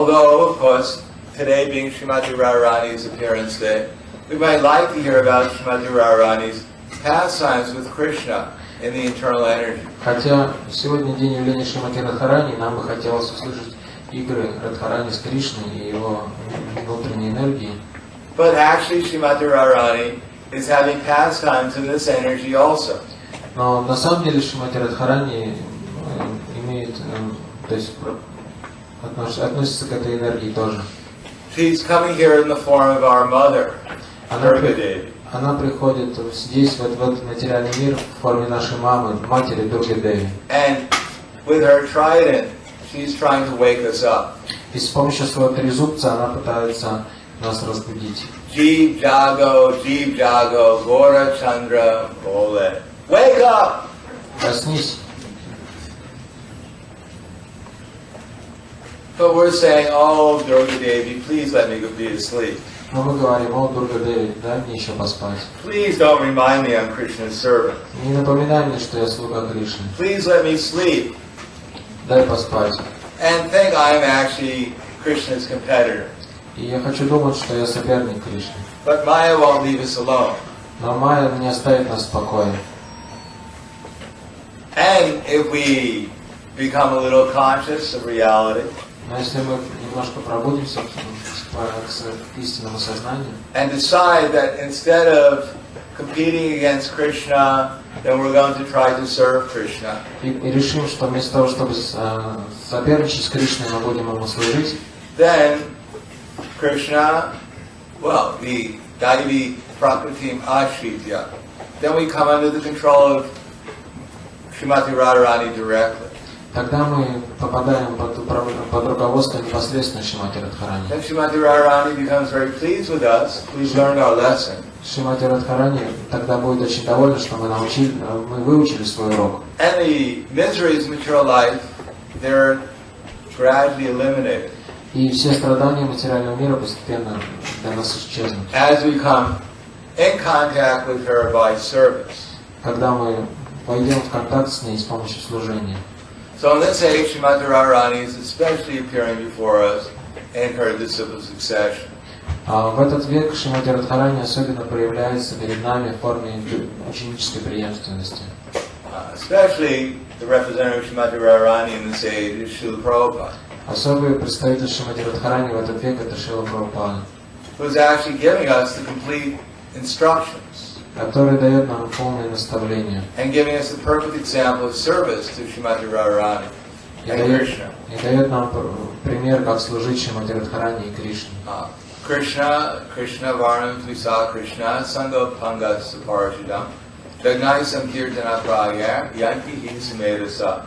Although, of course, today being Shrimati Radharani's appearance day, we might like to hear about Shrimati Radharani's pastimes with Krishna in the internal energy. Хотя сегодня день явления Шримати Радхарани, нам бы хотелось услышать игры Радхарани с Кришной и его внутренней энергии. But actually, Shrimati Radharani is having pastimes in this energy also. Но на самом деле Шримати Радхарани имеет, то есть относится к этой энергии тоже. She's coming here in the form of our mother, Durga Devi. Она приходит здесь, в этот материальный мир, в форме нашей мамы, матери Дурги Деви. And with her trident, she's trying to wake us up. И с помощью своего трезубца она пытается нас разбудить. Jeev Jago, Gora Chandra Bole. Wake up! Проснись. But we're saying, oh, Durga Devi, please let me go be asleep. Но мы говорим, о, Дурга Деви, дай мне еще поспать. Please don't remind me I'm Krishna's servant. Не напоминай мне, что я слуга Кришны. Please let me sleep. Дай поспать. And think I'm actually Krishna's competitor. И я хочу думать, что я соперник Кришны. But Maya won't leave us alone. Но Майя не оставит нас в покое. And if we become a little conscious of reality, Но если мы немножко пробудимся к истинному сознанию and decide that instead of competing against Krishna, then we're going to try to serve Krishna. И решим, что вместо того, чтобы соперничать с Кришной, мы будем ему служить, Then Krishna, well, the Daivi Prakritim Ashritya, then we come under the control of Shrimati Radharani directly. тогда мы попадаем под руководство непосредственно Шримати Радхарани. Then Shrimati Radharani becomes very pleased with us. We've learned our lesson. Шримати Радхарани тогда будет очень довольна, что мы выучили свой урок. And the miseries of material life, they're gradually eliminated. И все страдания материального мира постепенно для нас исчезнут. As we come in contact with her by service. Когда мы пойдем в контакт с ней с помощью служения. So in this age, Shrimati Radharani is especially appearing before us in her disciple succession. В этот век Шримати Радхарани особенно проявляется перед нами в форме ученической преемственности. Especially the representative of Shrimati Radharani in this age is Srila Prabhupada. Особый представитель Шримати Радхарани в этот век это Шрила Прабхупада, who's actually giving us the complete instructions который дает нам полное наставление and giving us the perfect example of service to Shrimati Radharani and Krishna. И дает нам пример, как служить Шримати Радхарани и Кришне. Krishna Varnam Tvisa Krishna Sangha Panga Saparajidam Jagnai Sankirtana Pragya Yanki Hi Sumedasa.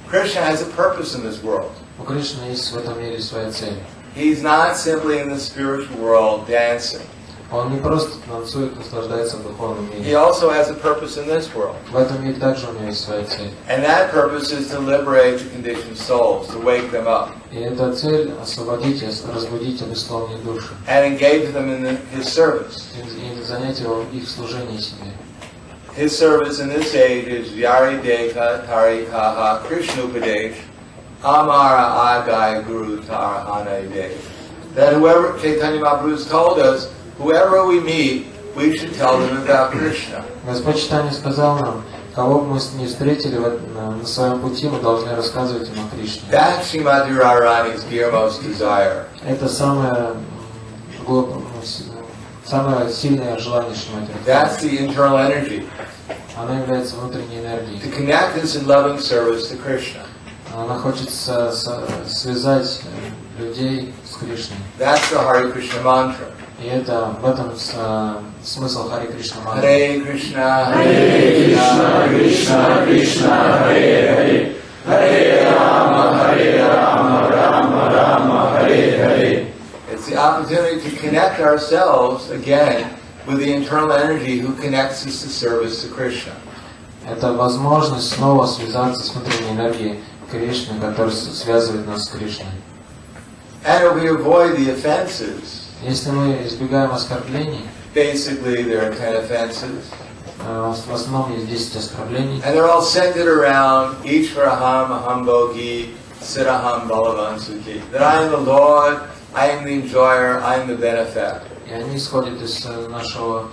Krishna has a purpose in this world. У Кришны есть в этом мире своя цель. He's not simply in the spiritual world dancing. Он не просто танцует, наслаждается в духовном мире. He also has a purpose in this world. В этом мире также у него есть своя цель. And that purpose is to liberate the conditioned souls, to wake them up. И эта цель освободить, разбудить обусловленные души. And engage them in his service. И занять его в их служении себе. His service in this age is Yari Deka Tari Kaha Krishnupadesh Amara Agai Guru Tarahana Desh. That whoever Chaitanya Mahaprabhu has told us, whoever we meet, we should tell them about Krishna. Господь Чайтанья сказал нам, кого бы мы не встретили на своем пути, мы должны рассказывать им о Кришне. That's Shrimati Radharani's dearmost desire. Это самое сильное желание Шримати That's Радхарани. the internal energy. Она является внутренней энергией. To connect us in loving service to Krishna. Она хочет связать людей с Кришной. That's the Hare Krishna mantra. И это в этом смысл Харе Кришна мантры. Hare Krishna, Krishna Krishna, Krishna Hare Hare, Hare Rama, Rama Rama, Hare Hare. It's the opportunity to connect ourselves again with the internal energy who connects us to service to Krishna. Это возможность снова связаться с внутренней энергией Кришны, которая связывает нас с Кришной. And if we avoid the offenses, Если мы избегаем оскорблений, basically there are 10 offenses. В основном есть 10 оскорблений. And they're all centered around Ishvaraham, Aham Bogi, Siddhaham Balavan Sukhi. That I am the Lord, I am the enjoyer, I am the benefactor. И они исходят из нашего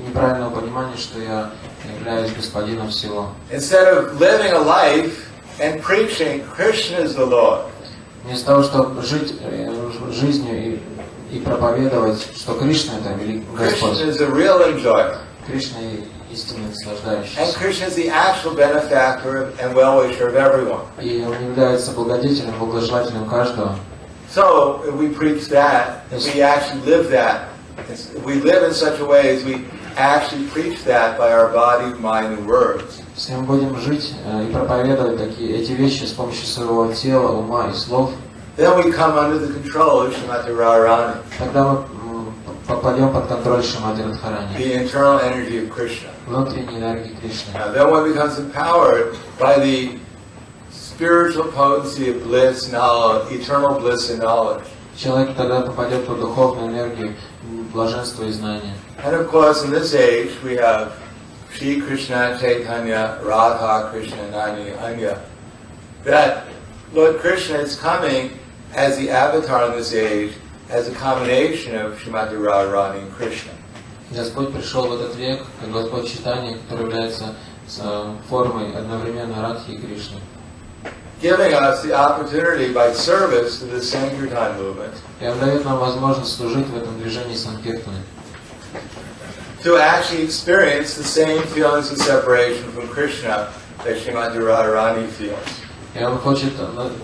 неправильного понимания, что я являюсь господином всего. Instead of living a life and preaching, Krishna is the Lord. Вместо того, чтобы жить жизнью и проповедовать, что Кришна это великий Господь. Krishna is a real enjoyer. Кришна истинно And наслаждающийся. Krishna is the actual benefactor and well-wisher of everyone. И он является благодетелем, благожелателем каждого. So, if we preach that, if we actually live that, if we live in such a way as we actually preach that by our body, mind, and words, Если мы будем жить и проповедовать эти вещи с помощью своего тела, ума и слов, then we come under the control of Shrimati Radharani, тогда мы попадем под контроль Шримати Радхарани, the internal energy of Krishna. внутренней энергии Кришны. Then one becomes empowered by the spiritual potency of bliss, knowledge, eternal bliss and knowledge. Человек тогда попадет под духовную энергию блаженства и знания. And of course, in this age, we have Shri Krishna Chaitanya, Radha Krishna, Nani Anya. That Lord Krishna is coming as the avatar in this age, as a combination of Shrimati Radharani and Krishna. Господь пришел в этот век, как Господь Чайтанья, который является формой одновременно Радхи и Кришны, Giving us the opportunity by service to the Sankirtan movement и он дает нам возможность служить в этом движении Санкиртаны, to actually experience the same feelings of separation from Krishna that Shrimati Radharani feels. и он хочет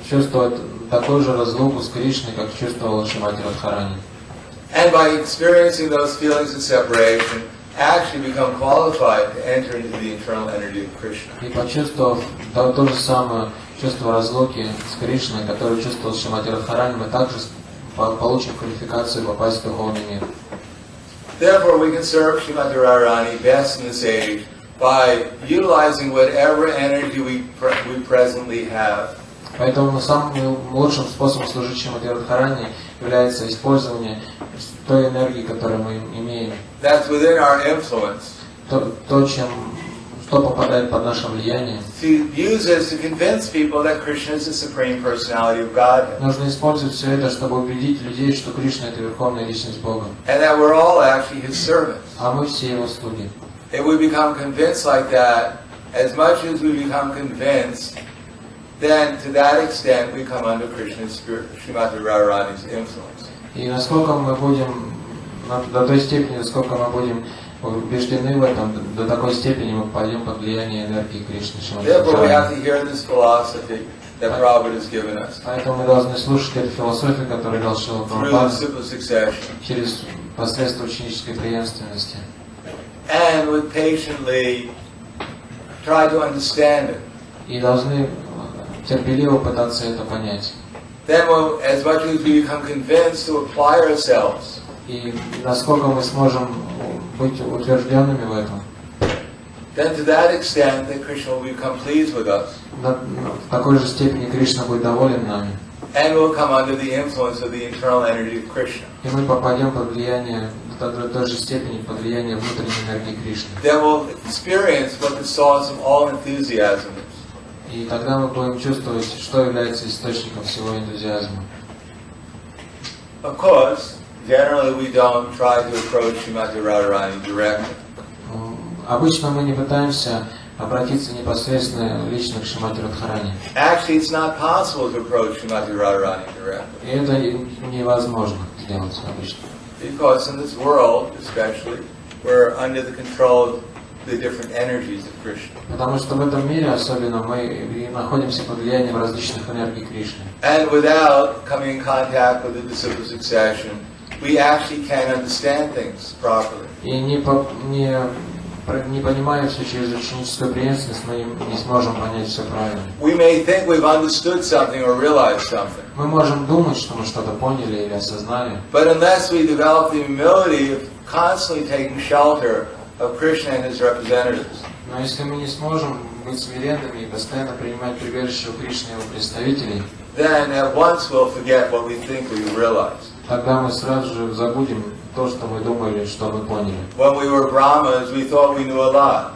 чувствовать такую же разлуку с Кришной, как чувствовал Шримати Радхарани. And by experiencing those feelings of separation, actually become qualified to enter into the internal energy of Krishna. И почувствовав то же самое чувство разлуки с Кришной, которое чувствовал Шримати Радхарани, мы также получим квалификацию попасть в духовный мир. Therefore, we can serve Shrimati Radharani best in this age by utilizing whatever energy we presently have. Поэтому самым лучшим способом служить Шримати Радхарани является использование той энергии, которую мы имеем. That's within our influence. Что попадает под наше влияние. To use this to convince people that Krishna is the supreme personality of Godhead. Нужно использовать все это, чтобы убедить людей, что Кришна это верховная личность Бога. And that we're all actually His servants. А мы все Его слуги. If we become convinced like that, as much as we become convinced, then to that extent we come under Krishna's spirit, Shrimati Radharani's influence. И насколько мы будем, до той степени, насколько мы будем убеждены в этом, до такой степени мы попадем под влияние энергии Кришны. Therefore, we have to hear this philosophy that Prabhupada has given us Поэтому мы должны слушать эту философию, которую дал Шрила through the Прабхупада simple succession, через посредством ученической преемственности. and would patiently try to understand it. И должны терпеливо пытаться это понять. Then, as much as we become convinced to apply ourselves, И насколько мы сможем быть утвержденными в этом, then to that extent that Krishna will become pleased with us, в такой же степени Кришна будет доволен нами. and will come under the influence of the internal energy of Krishna. И мы попадем под влияние, в той же степени под влияние внутренней энергии Кришны. Then we'll experience what the source of all enthusiasm is. И тогда мы будем чувствовать, что является источником всего энтузиазма. Of course, generally we don't try to approach Shrimati Radharani directly. Обычно мы не пытаемся обратиться непосредственно лично к Шримати Радхарани. Actually, it's not possible to approach Shrimati Radharani directly. И это невозможно сделать обычно. Because in this world, especially, we're under the control of the different energies of Krishna. Потому что в этом мире особенно мы находимся под влиянием различных энергий Кришны. And without coming in contact with the disciple succession, we actually can't understand things properly. И не понимая все через ученическую преемственность, мы не сможем понять все правильно. We may think we've understood something or realized something. Мы можем думать, что мы что-то поняли или осознали, But unless we develop the humility of constantly taking shelter of Krishna and His representatives, но если мы не сможем быть смиренными и постоянно принимать прибежище у Кришны и его представителей, then at once we'll forget what we think we realized. тогда мы сразу же забудем то, что мы думали, что мы поняли. When we were Brahmas, we thought we knew a lot.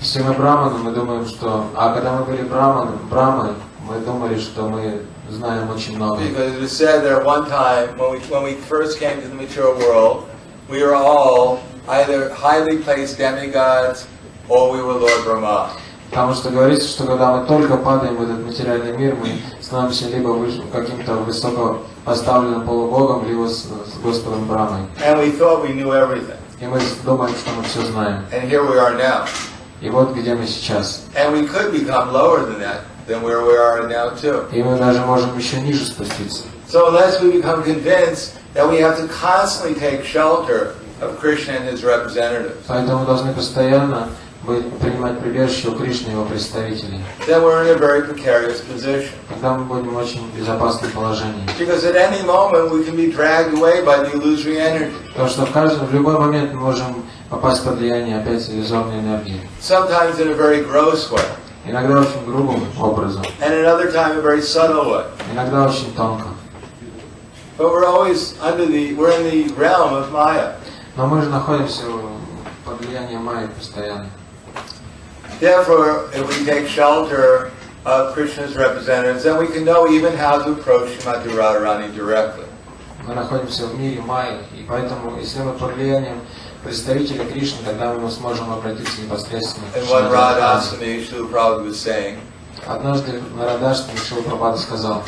Если мы браманы, мы думаем, что... А когда мы были брамой, мы думали, что мы знаем очень много. Because it was said that at one time, when we first came to the material world, we were all either highly placed demigods or we were Lord Brahma. Потому что говорится, что когда мы только падаем в этот материальный мир, мы становимся либо каким-то высоко поставленным полубогом, либо с Господом Брамой. And we thought we knew everything. И мы думаем, что мы все знаем. And here we are now. И вот где мы сейчас. And we could become lower than that, than where we are now too. И мы даже можем еще ниже спуститься. So unless we become convinced that we have to constantly take shelter of Krishna and his representatives, Поэтому мы должны постоянно принимать прибежище у Кришны и его представителей. then we're in a very precarious position. Тогда мы будем в очень безопасном положении. Because at any moment we can be dragged away by the illusory energy. Потому что в любой момент мы можем попасть под влияние опять иллюзорной энергии. Sometimes in a very gross way. Иногда очень грубым образом. And another time a very subtle way. Иногда очень тонко. But we're always we're in the realm of Maya. Но мы же находимся под влиянием Майи постоянно. Therefore, if we take shelter of Krishna's representatives, then we can know even how to approach Shrimati Radharani directly. Мы находимся в мире Майи, и поэтому, если мы под влиянием представителя Кришны, тогда мы сможем обратиться непосредственно к And one Шримати Радхарани. Radhaswami, Srila Prabhupada was saying, Однажды на Радхарани Шрила Прабхупада сказал,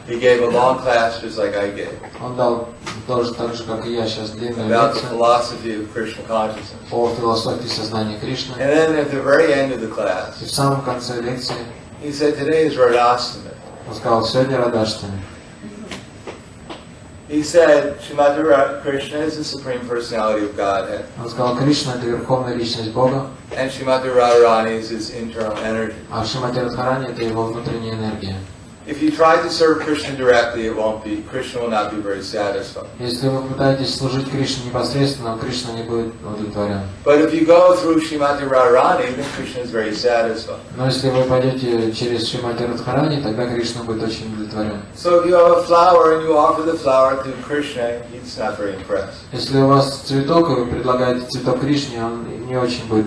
he gave a long class just like I gave, он дал тоже так же, как и я, сейчас длинную about the лекцию philosophy of Krishna consciousness. по философии сознания Кришны. And then at the very end of the class, И в самом конце лекции he said, today is Radhastami. он сказал, сегодня Радхарани. He said, Shrimati Krishna is the Supreme Personality of Godhead, Он сказал, Кришна — это верховная личность Бога, and Shrimati Radharani is his internal energy. а Шримати Радхарани — это его внутренняя энергия. If you try to serve Krishna directly, Krishna will not be very satisfied. Если вы пытаетесь служить Кришне непосредственно, Кришна не будет удовлетворен. But if you go through Shrimati Radharani, then Krishna is very satisfied. Но если вы пойдете через Шримати Радхарани, тогда Кришна будет очень удовлетворен. So if you have a flower and you offer the flower to Krishna, he's not very impressed. Если у вас цветок, и вы предлагаете цветок Кришне, он не очень будет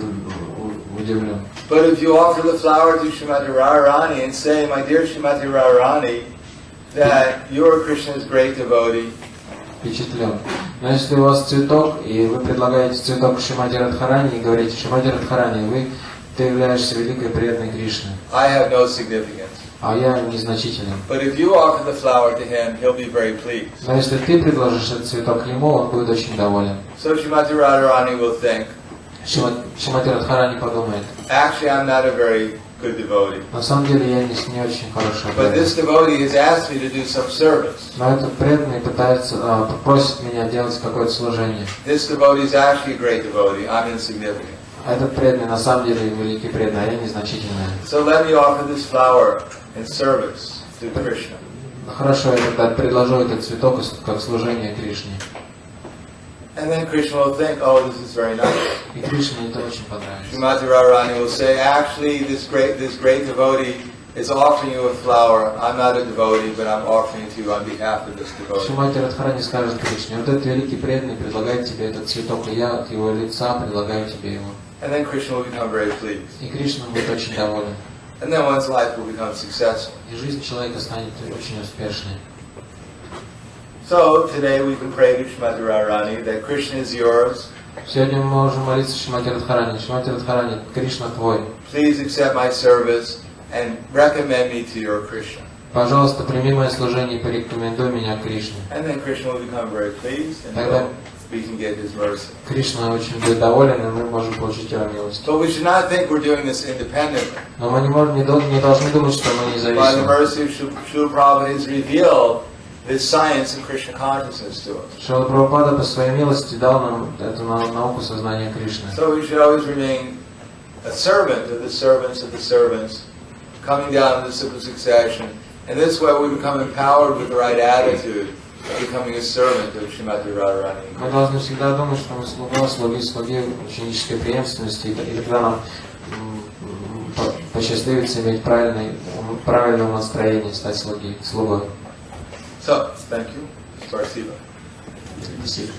удивлен. But if you offer the flower to Shrimati Radharani and say, my dear Shrimati Radharani, that you are Krishna's great devotee, Впечатлен. Но если у вас цветок, и вы предлагаете цветок Шримати Радхарани, и говорите, Шримати Радхарани, ты являешься великой преданной Кришны, I have no significance. а я незначителен. But if you offer the flower to him, he'll be very pleased. Но если ты предложишь этот цветок ему, он будет очень доволен. So Shrimati Radharani will think, Шримати Радхарани подумает, actually I'm not a very good devotee. на самом деле я не очень хороший But преданный. this devotee has asked me to do some service. Но этот преданный просит меня делать какое-то служение. This devotee is actually a great devotee. I'm insignificant. А этот преданный на самом деле великий преданный, а я незначительный. So let me offer this flower in service to Krishna. Хорошо, я тогда предложу этот цветок как служение Кришне. And then Krishna will think, oh, this is very nice. И Кришне это очень понравится. Shrimati Radharani will say, actually, this great devotee is offering you a flower. I'm not a devotee, but I'm offering it to you on behalf of this devotee. Шримати Радхарани скажет Кришне, вот этот великий преданный предлагает тебе этот цветок, и я от его лица предлагаю тебе его. And then Krishna will become very pleased. И Кришна будет очень доволен. And then one's life will become successful. И жизнь человека станет очень успешной. So today we can pray to Shrimati Radharani that Krishna is yours. Сегодня мы можем молиться Шримати Радхарани. Шримати Радхарани, Кришна твой. Please accept my service and recommend me to your Krishna. Пожалуйста, прими мое служение и порекомендуй меня к Кришне. And then Krishna will become very pleased and Тогда we can get his mercy. Кришна очень будет доволен, и мы можем получить его милость. But we should not think we're doing this independently. Но мы не должны думать, что мы By the независимы. mercy of Srila Prabhupada has revealed this science of Krishna consciousness to us. Шрила Прабхупада по своей милости дал нам эту науку сознания Кришны. So we should always remain a servant of the servants of the servants, coming down in the simple succession. And this way we become empowered with the right attitude of becoming a servant of Shrimati Radharani. Мы должны всегда думать, что мы слуга, слуги ученической преемственности, и тогда нам посчастливится иметь правильное настроение, стать слугой. So, thank you. Спасибо. Спасибо.